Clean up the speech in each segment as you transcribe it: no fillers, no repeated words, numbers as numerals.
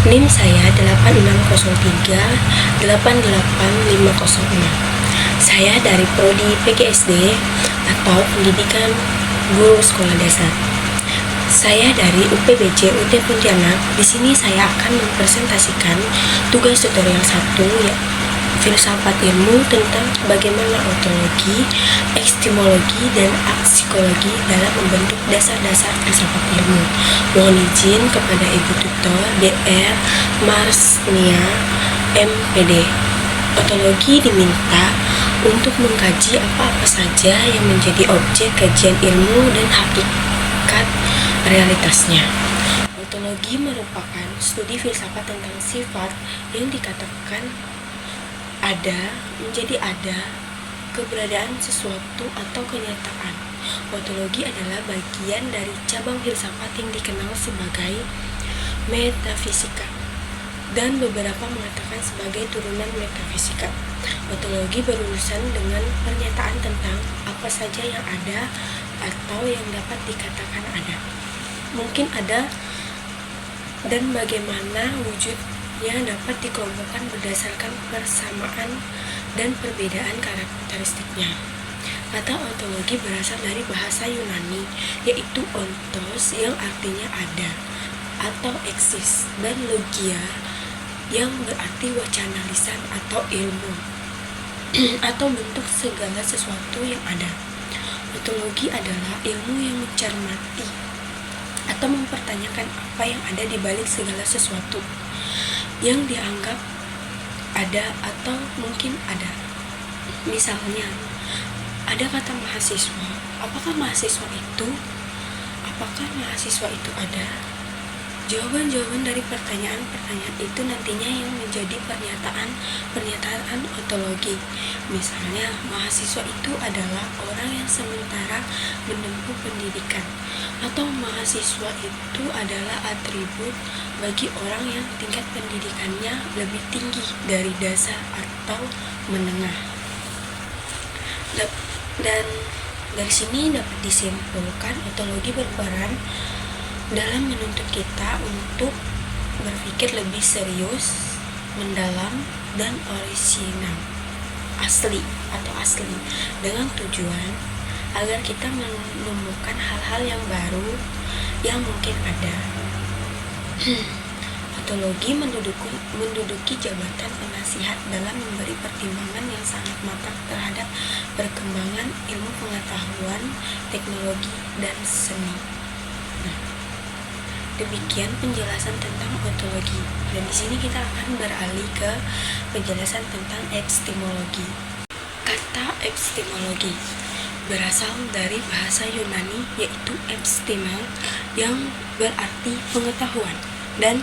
NIM saya 8603 88506. Saya dari Prodi PGSD atau Pendidikan Guru Sekolah Dasar. Saya dari UPBC UT Pontianak. Di sini saya akan mempresentasikan tugas tutorial 1, ya, filsafat ilmu tentang bagaimana ontologi, epistemologi, dan aksikologi dalam membentuk dasar-dasar filsafat ilmu. Mohon izin kepada Ibu Tutor Dr. Marsnia MPD. Ontologi diminta untuk mengkaji apa-apa saja yang menjadi objek kajian ilmu dan hakikat realitasnya. Ontologi merupakan studi filsafat tentang sifat yang dikatakan ada, menjadi ada, keberadaan sesuatu atau kenyataan. Ontologi adalah bagian dari cabang filsafat yang dikenal sebagai metafisika, dan beberapa mengatakan sebagai turunan metafisika. Ontologi berurusan dengan pernyataan tentang apa saja yang ada atau yang dapat dikatakan ada, mungkin ada, dan bagaimana wujudnya dapat dikelompokkan berdasarkan persamaan dan perbedaan karakteristiknya. Kata ontologi berasal dari bahasa Yunani, yaitu ontos yang artinya ada atau eksis, dan logia yang berarti wacana lisan atau ilmu atau bentuk segala sesuatu yang ada. Ontologi adalah ilmu yang mencermati atau mempertanyakan apa yang ada di balik segala sesuatu yang dianggap ada atau mungkin ada. Misalnya, ada kata mahasiswa. Apakah mahasiswa itu? Apakah mahasiswa itu ada? Jawaban-jawaban dari pertanyaan-pertanyaan itu nantinya yang menjadi pernyataan ontologi. Misalnya, mahasiswa itu adalah orang yang sementara menempuh pendidikan, atau mahasiswa itu adalah atribut bagi orang yang tingkat pendidikannya lebih tinggi dari dasar atau menengah. Dan dari sini dapat disimpulkan ontologi berperan dalam menuntut kita untuk berpikir lebih serius, mendalam, dan orisinal, asli, dengan tujuan agar kita menemukan hal-hal yang baru yang mungkin ada. Ontologi menduduki jabatan penasihat dalam memberi pertimbangan yang sangat matang terhadap perkembangan ilmu pengetahuan, teknologi, dan seni. Demikian penjelasan tentang ontologi, dan di sini kita akan beralih ke penjelasan tentang epistemologi. Kata epistemologi berasal dari bahasa Yunani, yaitu episteme, yang berarti pengetahuan, dan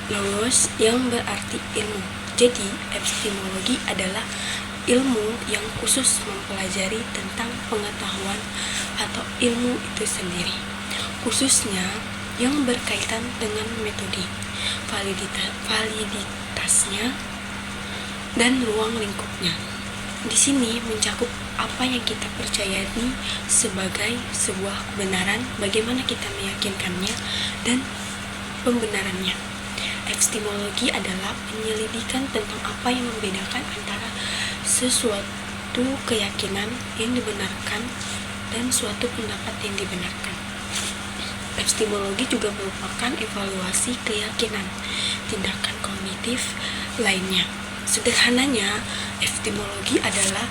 logos yang berarti ilmu. Jadi, epistemologi adalah ilmu yang khusus mempelajari tentang pengetahuan atau ilmu itu sendiri, khususnya yang berkaitan dengan metode, validitasnya, dan ruang lingkupnya. Di sini mencakup apa yang kita percayai sebagai sebuah kebenaran, bagaimana kita meyakinkannya, dan pembenarannya. Epistemologi adalah penyelidikan tentang apa yang membedakan antara sesuatu keyakinan yang dibenarkan dan suatu pendapat yang dibenarkan. Epistemologi juga merupakan evaluasi keyakinan, tindakan kognitif lainnya. Sederhananya, epistemologi adalah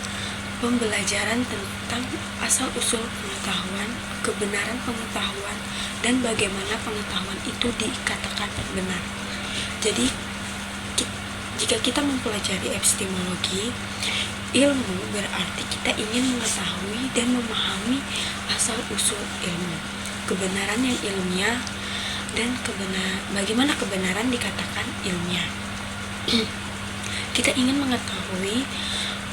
pembelajaran tentang asal-usul pengetahuan, kebenaran pengetahuan, dan bagaimana pengetahuan itu dikatakan benar. Jadi, jika kita mempelajari epistemologi, ilmu berarti kita ingin mengetahui dan memahami asal-usul ilmu, kebenaran yang ilmiah, dan bagaimana kebenaran dikatakan ilmiah. Kita ingin mengetahui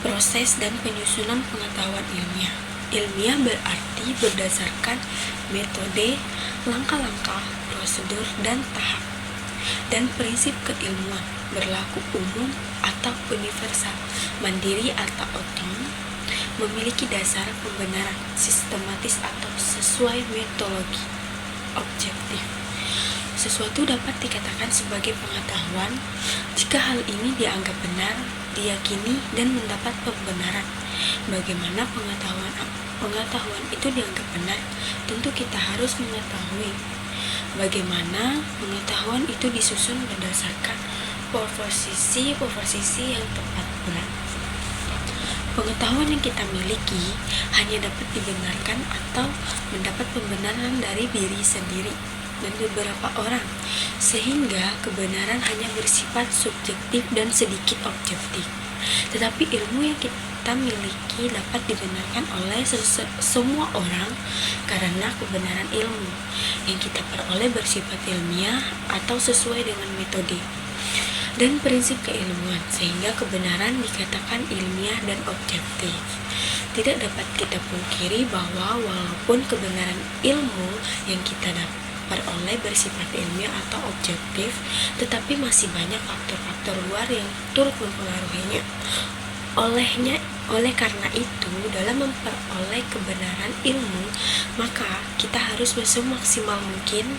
proses dan penyusunan pengetahuan ilmiah. Ilmiah berarti berdasarkan metode, langkah-langkah, prosedur, dan tahap. Dan prinsip keilmuan berlaku umum atau universal, mandiri atau otonom, memiliki dasar pembenaran sistematis atau sesuai metodologi objektif. Sesuatu dapat dikatakan sebagai pengetahuan jika hal ini dianggap benar, diyakini, dan mendapat pembenaran. Bagaimana pengetahuan itu dianggap benar? Tentu kita harus mengetahui bagaimana pengetahuan itu disusun berdasarkan posisi yang tepat pula. Pengetahuan yang kita miliki hanya dapat dibenarkan atau mendapat pembenaran dari diri sendiri dan beberapa orang, sehingga kebenaran hanya bersifat subjektif dan sedikit objektif. Tetapi ilmu yang kita miliki dapat dibenarkan oleh semua orang karena kebenaran ilmu yang kita peroleh bersifat ilmiah atau sesuai dengan metode dan prinsip keilmuan, sehingga kebenaran dikatakan ilmiah dan objektif. Tidak dapat kita pungkiri bahwa walaupun kebenaran ilmu yang kita peroleh bersifat ilmiah atau objektif, tetapi masih banyak faktor-faktor luar yang turut mempengaruhinya. Oleh karena itu, dalam memperoleh kebenaran ilmu, maka kita harus semaksimal mungkin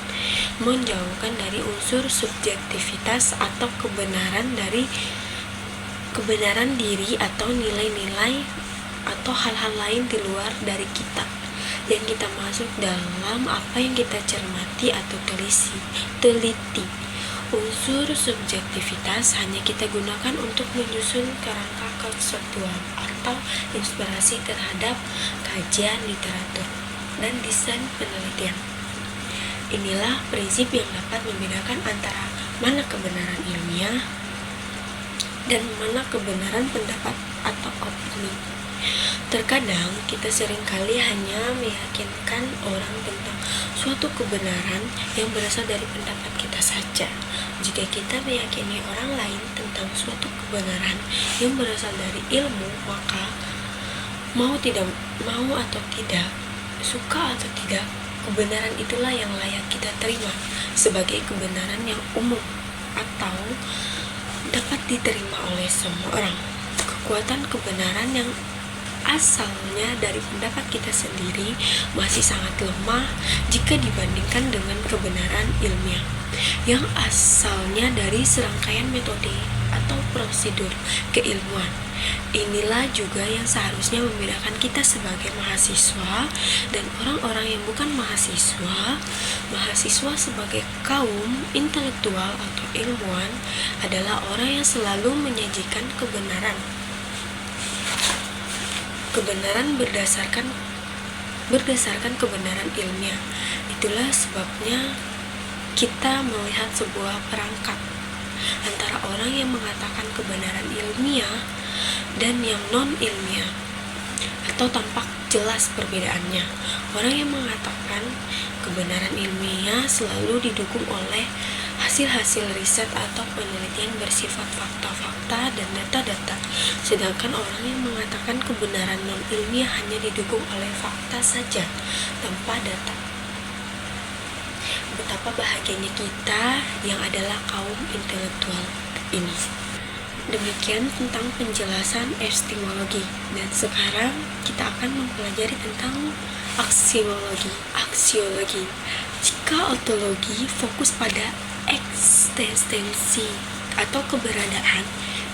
menjauhkan dari unsur subjektivitas atau kebenaran diri atau nilai-nilai atau hal-hal lain di luar dari kita yang kita masuk dalam apa yang kita cermati atau teliti. Unsur subjektivitas hanya kita gunakan untuk menyusun kerangka konseptual atau inspirasi terhadap kajian literatur dan desain penelitian. Inilah prinsip yang dapat membedakan antara mana kebenaran ilmiah dan mana kebenaran pendapat atau opini. Terkadang kita seringkali hanya meyakinkan orang tentang suatu kebenaran yang berasal dari pendapat kita saja. Jika kita meyakini orang lain tentang suatu kebenaran yang berasal dari ilmu, maka mau atau tidak, suka atau tidak, kebenaran itulah yang layak kita terima sebagai kebenaran yang umum atau dapat diterima oleh semua orang. Kekuatan kebenaran yang asalnya dari pendapat kita sendiri masih sangat lemah jika dibandingkan dengan kebenaran ilmiah yang asalnya dari serangkaian metode atau prosedur keilmuan. Inilah juga yang seharusnya membedakan kita sebagai mahasiswa dan orang-orang yang bukan mahasiswa. Mahasiswa sebagai kaum intelektual atau ilmuwan adalah orang yang selalu menyajikan kebenaran berdasarkan kebenaran ilmiah. Itulah sebabnya kita melihat sebuah perangkap antara orang yang mengatakan kebenaran ilmiah dan yang non-ilmiah, atau tampak jelas perbedaannya. Orang yang mengatakan kebenaran ilmiah selalu didukung oleh hasil-hasil riset atau penelitian bersifat fakta-fakta dan data-data, sedangkan orang yang mengatakan kebenaran non-ilmiah hanya didukung oleh fakta saja tanpa data. Betapa bahagianya kita yang adalah kaum intelektual ini. Demikian tentang penjelasan epistemologi, dan sekarang kita akan mempelajari tentang aksiologi. Jika ontologi fokus pada eksistensi atau keberadaan,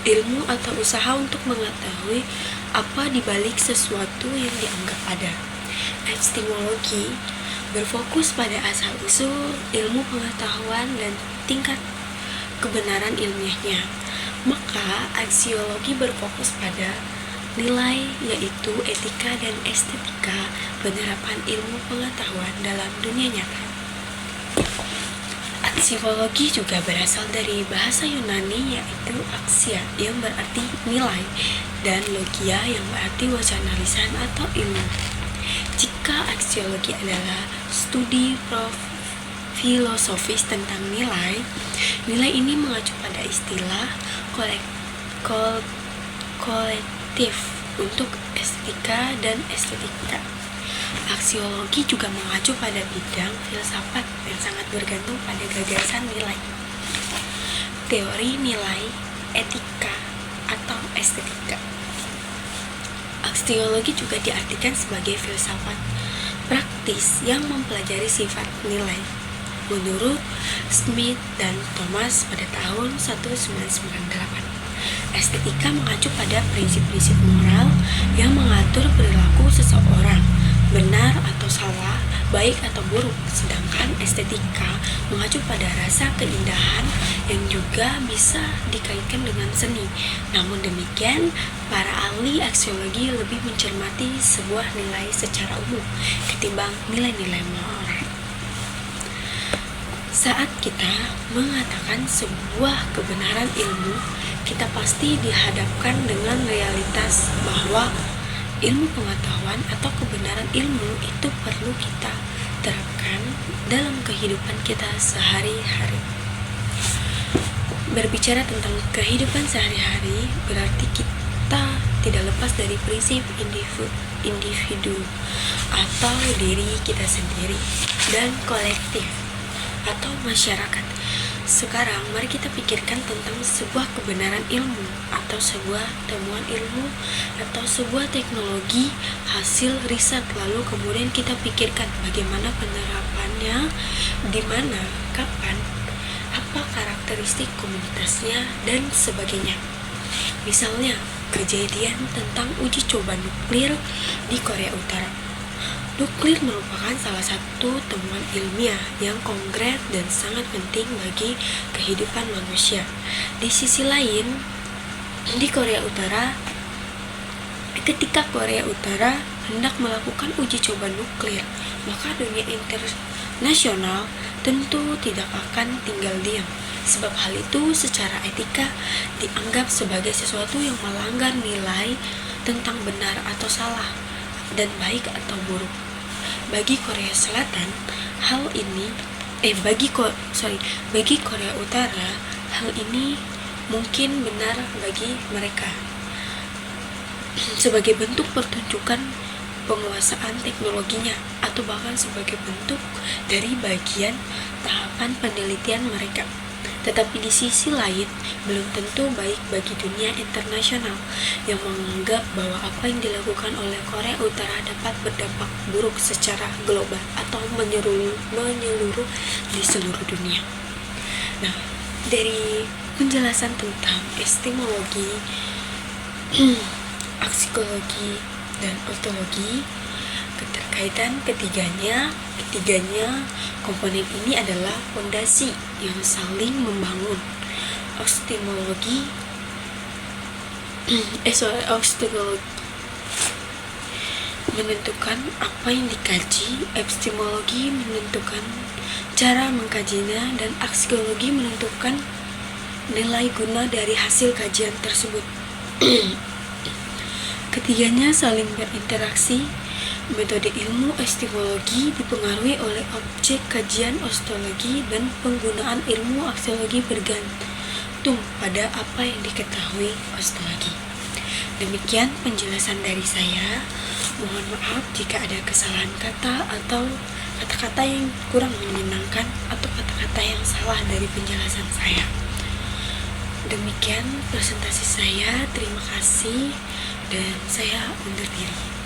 ilmu atau usaha untuk mengetahui apa di balik sesuatu yang dianggap ada. Epistemologi berfokus pada asal-usul ilmu pengetahuan dan tingkat kebenaran ilmiahnya. Maka aksiologi berfokus pada nilai, yaitu etika dan estetika penerapan ilmu pengetahuan dalam dunia nyata. Aksiologi juga berasal dari bahasa Yunani, yaitu aksia yang berarti nilai dan logia yang berarti wacana lisan atau ilmu. Jika aksiologi adalah studi filosofis tentang nilai ini mengacu pada istilah kolektif untuk estetika dan estetika. Aksiologi juga mengacu pada bidang filsafat yang sangat bergantung pada gagasan nilai, teori nilai, etika, atau estetika. Aksiologi juga diartikan sebagai filsafat praktis yang mempelajari sifat nilai, menurut Smith dan Thomas pada tahun 1998. Estetika mengacu pada prinsip-prinsip moral yang mengatur perilaku seseorang, benar atau salah, baik atau buruk, sedangkan estetika mengacu pada rasa keindahan yang juga bisa dikaitkan dengan seni. Namun demikian, para ahli aksiologi lebih mencermati sebuah nilai secara umum ketimbang nilai-nilai moral. Saat kita mengatakan sebuah kebenaran ilmu, kita pasti dihadapkan dengan realitas bahwa ilmu pengetahuan atau kebenaran ilmu itu perlu kita terapkan dalam kehidupan kita sehari-hari. Berbicara tentang kehidupan sehari-hari berarti kita tidak lepas dari prinsip individu atau diri kita sendiri dan kolektif atau masyarakat. Sekarang mari kita pikirkan tentang sebuah kebenaran ilmu atau sebuah temuan ilmu atau sebuah teknologi hasil riset, lalu kemudian kita pikirkan bagaimana penerapannya, di mana, kapan, apa karakteristik komunitasnya dan sebagainya. Misalnya kejadian tentang uji coba nuklir di Korea Utara. Nuklir merupakan salah satu temuan ilmiah yang konkret dan sangat penting bagi kehidupan manusia. Di sisi lain, di Korea Utara, ketika Korea Utara hendak melakukan uji coba nuklir, maka dunia internasional tentu tidak akan tinggal diam. Sebab hal itu secara etika dianggap sebagai sesuatu yang melanggar nilai tentang benar atau salah dan baik atau buruk. Bagi Korea Selatan, bagi Korea Utara, hal ini mungkin benar bagi mereka sebagai bentuk pertunjukan penguasaan teknologinya atau bahkan sebagai bentuk dari bagian tahapan penelitian mereka. Tetapi di sisi lain, belum tentu baik bagi dunia internasional yang menganggap bahwa apa yang dilakukan oleh Korea Utara dapat berdampak buruk secara global atau menyeluruh di seluruh dunia. Nah, dari penjelasan tentang epistemologi, aksikologi, dan ontologi, keterkaitan ketiganya komponen ini adalah fondasi yang saling membangun. Epistemologi menentukan apa yang dikaji, epistemologi menentukan cara mengkajinya, dan aksikologi menentukan nilai guna dari hasil kajian tersebut. Ketiganya saling berinteraksi. Metode ilmu epistemologi dipengaruhi oleh objek kajian ontologi dan penggunaan ilmu aksiologi bergantung pada apa yang diketahui ontologi. Demikian penjelasan dari saya. Mohon maaf jika ada kesalahan kata atau kata-kata yang kurang menyenangkan atau kata-kata yang salah dari penjelasan saya. Demikian presentasi saya. Terima kasih dan saya undur diri.